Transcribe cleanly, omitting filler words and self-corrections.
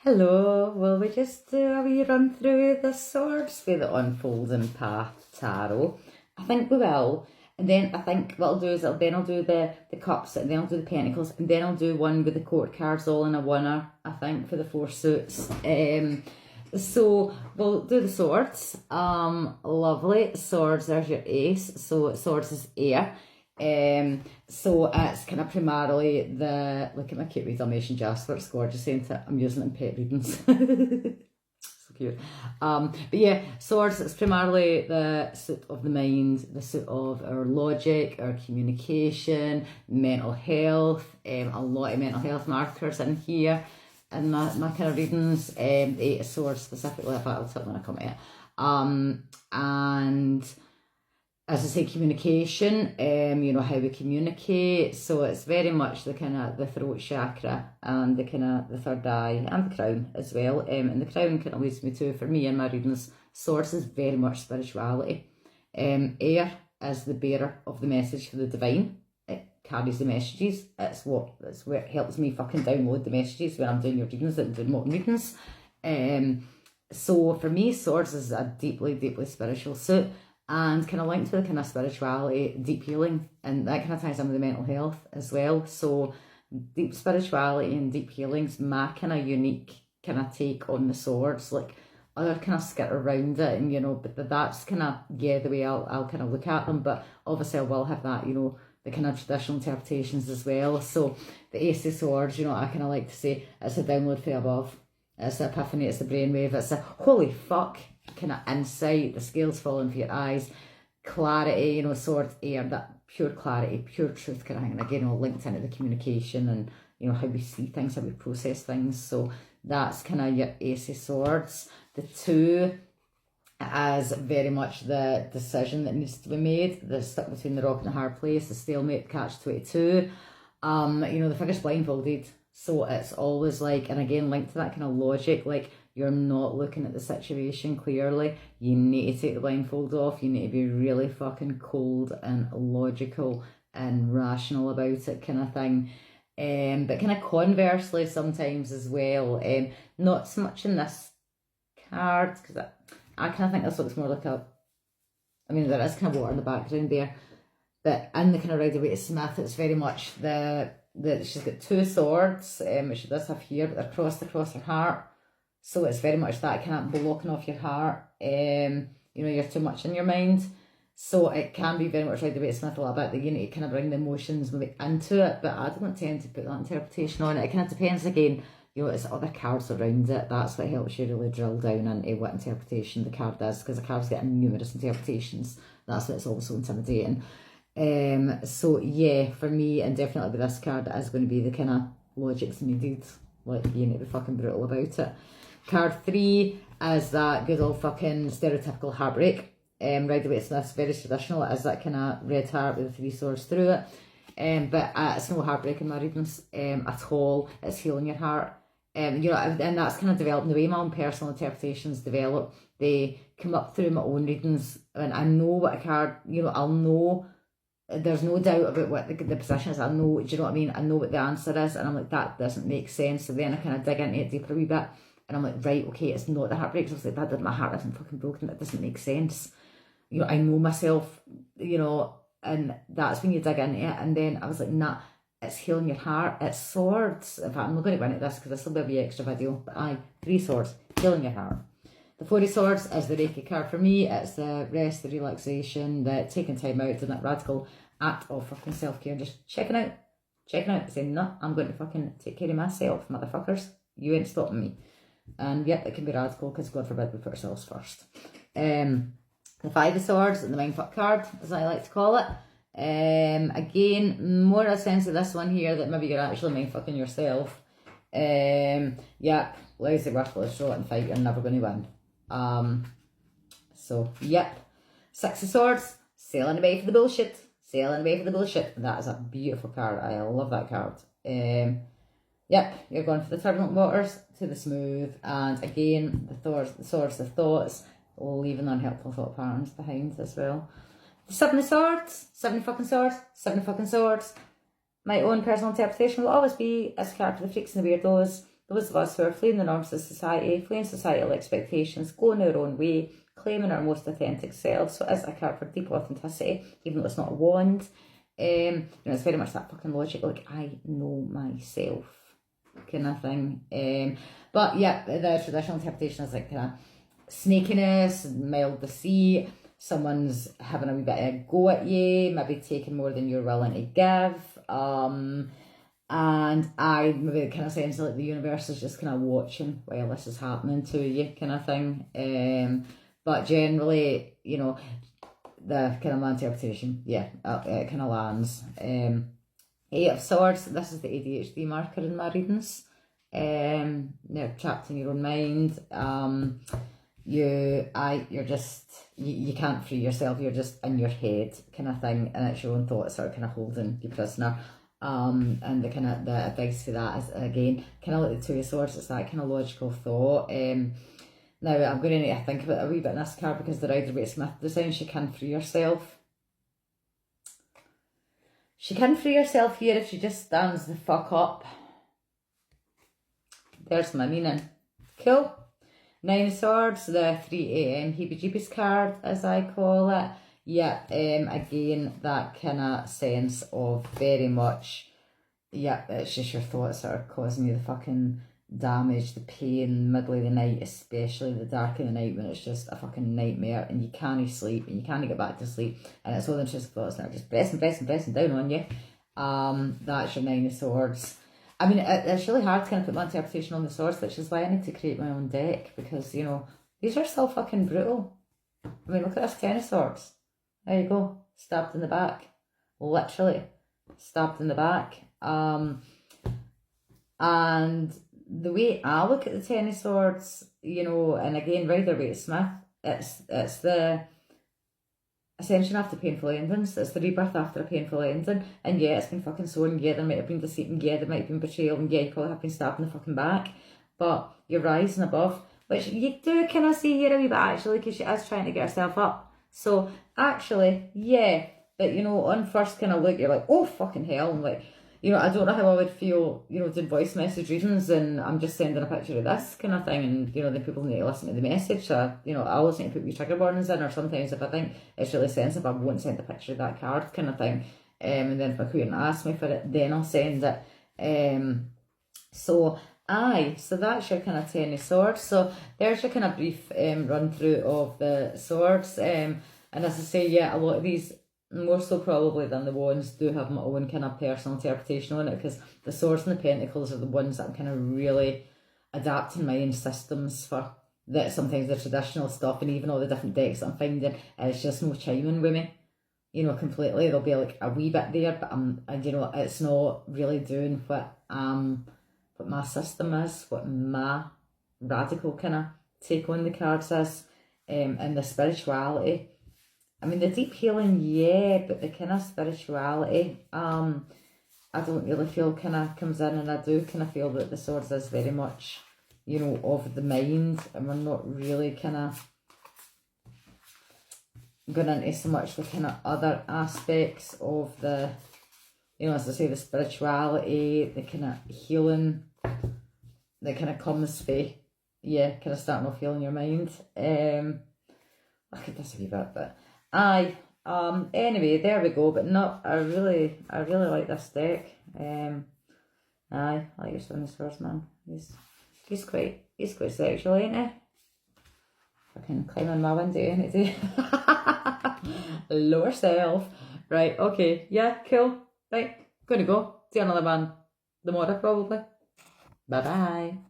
Hello, will we just do a wee run through the swords for the Unfolding Path Tarot? I think we will. And then I think what I'll do is I'll do the cups, and then I'll do the pentacles, and then I'll do one with the court cards all in a oneer, I think, for the four suits. So we'll do the swords. Lovely. Swords, there's your ace. So swords is air. So it's kind of primarily look at my cute read Dalmatian Jasper, it's gorgeous, ain't it? I'm using it in pet readings. So cute. But yeah, swords, it's primarily the suit of the mind, the suit of our logic, our communication, mental health, a lot of mental health markers in here in my kind of readings, the Eight of Swords specifically, if I'll tell when I come at. And as I say, communication, how we communicate. So it's very much the kind of the throat chakra and the kind of the third eye and the crown as well. And the crown kind of leads me to, for me in my readings, swords is very much spirituality. Air is the bearer of the message for the divine. It carries the messages. It's where it helps me fucking download the messages when I'm doing your readings and doing modern readings. So for me, swords is a deeply, deeply spiritual suit. And kind of linked to the kind of spirituality, deep healing, and that kind of ties in with the mental health as well. So deep spirituality and deep healing's my kind of unique kind of take on the swords. Like other kind of skit around it, and but that's kind of the way I'll kind of look at them. But obviously I will have that the kind of traditional interpretations as well. So the Ace of Swords, I kind of like to say it's a download from above. It's the epiphany, it's the brainwave, it's a holy fuck kind of insight, the scales falling for your eyes, clarity, swords, air, that pure clarity, pure truth kind of thing. And again, linked into the communication and, how we see things, how we process things. So that's kind of your Ace of Swords. The Two is very much the decision that needs to be made. They're stuck between the rock and the hard place, the stalemate, catch-22. The figure's blindfolded. So it's always like, and again, linked to that kind of logic, like you're not looking at the situation clearly. You need to take the blindfold off. You need to be really fucking cold and logical and rational about it kind of thing. But kind of conversely sometimes as well. Not so much in this card, because I kind of think this looks more like there is kind of water in the background there. But in the kind of Rider-Waite-Smith, it's very much she's got two swords, which she does have here, but they're crossed across her heart. So it's very much that kind of blocking off your heart. You're too much in your mind. So it can be very much Rider-Waite-Smith a little bit that you need to kind of bring the emotions maybe into it, but I don't tend to put that interpretation on it. It kind of depends again, it's other cards around it. That's what helps you really drill down into what interpretation the card is, because the card's getting numerous interpretations. That's why it's also intimidating. So yeah, for me, and definitely with this card, it is going to be the kind of logic's needed, like you need to be fucking brutal about it. Card 3 is that good old fucking stereotypical heartbreak. Rider-Waite-Smith's very traditional. It is that kind of red heart with the three swords through it. But it's no heartbreak in my readings at all. It's healing your heart. And that's kind of developing the way my own personal interpretations develop. They come up through my own readings, and I know what a card, I'll know. There's no doubt about what the position is. I know, do you know what I mean? I know what the answer is, and I'm like, that doesn't make sense. So then I kind of dig into it deeper a wee bit, and I'm like, right, okay, it's not the heartbreak. So I was like, my heart isn't fucking broken. That doesn't make sense. I know myself, and that's when you dig into it. And then I was like, nah, it's healing your heart. It's swords. In fact, I'm not going to go into this because this will be a wee extra video. But 3 swords, healing your heart. The 4 of Swords is the Reiki card for me. It's the rest, the relaxation, the taking time out, doing that radical act of fucking self-care, just checking out, saying, no, I'm going to fucking take care of myself, motherfuckers. You ain't stopping me. And yep, it can be radical because God forbid we put ourselves first. The 5 of Swords, the mindfuck card, as I like to call it. Again, more a sense of this one here that maybe you're actually mindfucking yourself. Yep, lazy, worthless, short and fight, you're never going to win. So yep, 6 of Swords, sailing away for the bullshit. That is a beautiful card. I love that card. Yep, you're going for the turbulent waters to the smooth, and again the swords of thoughts, leaving unhelpful thought patterns behind as well. The 7 of Swords, 7 fucking swords. My own personal interpretation will always be as a card for the freaks and the weirdos. those of us who are fleeing the norms of society, fleeing societal expectations, going our own way, claiming our most authentic selves. So it's a card for deep authenticity, even though it's not a wand. It's very much that fucking logic, like, I know myself kind of thing. But yeah, the traditional interpretation is like kind of snakiness, mild deceit, someone's having a wee bit of a go at you, maybe taking more than you're willing to give. And I maybe kind of sense like the universe is just kind of watching while this is happening to you kind of thing. But generally, the kind of my interpretation, it kind of lands. Eight of Swords, this is the ADHD marker in my readings. You're trapped in your own mind. You're just, you can't free yourself, you're just in your head kind of thing, and it's your own thoughts are kind of holding you prisoner. And the kind of the advice for that is, again, kind of like the Two of Swords, it's that kind of logical thought. Now I'm going to need to think about it a wee bit in this card, because the Rider-Waite-Smith design, she can free herself. She can free herself here if she just stands the fuck up. There's my meaning. Cool. Nine of Swords, the 3 a.m. heebie-jeebies card, as I call it. Yeah, again, that kind of sense of very much, it's just your thoughts that are causing you the fucking damage, the pain, middle of the night, especially the dark of the night when it's just a fucking nightmare and you can't sleep and you can't get back to sleep, and it's all the intrusive thoughts that are just pressing down on you. That's your Nine of Swords. I mean, it's really hard to kind of put my interpretation on the swords, which is why I need to create my own deck, because, these are so fucking brutal. I mean, look at this Ten of Swords. There you go. Stabbed in the back. Literally. Stabbed in the back. And the way I look at the Ten of Swords, and again, Rider-Waite-Smith, it's the ascension after painful endings. It's the rebirth after a painful ending. And yeah, it's been fucking sore, and yeah, there might have been deceit, and yeah, there might have been betrayal, and yeah, you probably have been stabbed in the fucking back. But you're rising above, which you do kind of see here a wee bit, actually, because she is trying to get herself up. So actually, yeah, but on first kind of look, you're like, oh fucking hell, and like, I don't know how I would feel, doing voice message readings and I'm just sending a picture of this kind of thing, and then people need to listen to the message. So I always need to put wee trigger warnings in, or sometimes if I think it's really sensitive, I won't send a picture of that card kind of thing. And then if my queen asks me for it, then I'll send it. So that's your kind of Ten of Swords. So there's your kind of brief run through of the swords. And as I say, a lot of these, more so probably than the wands, do have my own kind of personal interpretation on it, because the swords and the pentacles are the ones that I'm kind of really adapting my own systems for. That sometimes the traditional stuff and even all the different decks that I'm finding, it's just no chiming with me. Completely. There'll be like a wee bit there, but it's not really doing what my system is, what my radical kind of take on the cards is, and the spirituality. I mean, the deep healing, yeah, but the kind of spirituality, I don't really feel kind of comes in, and I do kind of feel that the swords is very much, of the mind, and we're not really kind of going into so much the kind of other aspects of the, as I say, the spirituality, the kind of healing that kind of comes from, kind of starting off healing your mind. I could disagree with that, but anyway, there we go. But no, I really like this deck. I like your Seven of Swords, man. He's quite sexual, ain't he? Fucking climbing my window, ain't he? Lower self. Right, okay, yeah, cool. Right, gonna go. See another one tomorrow, probably. Bye bye.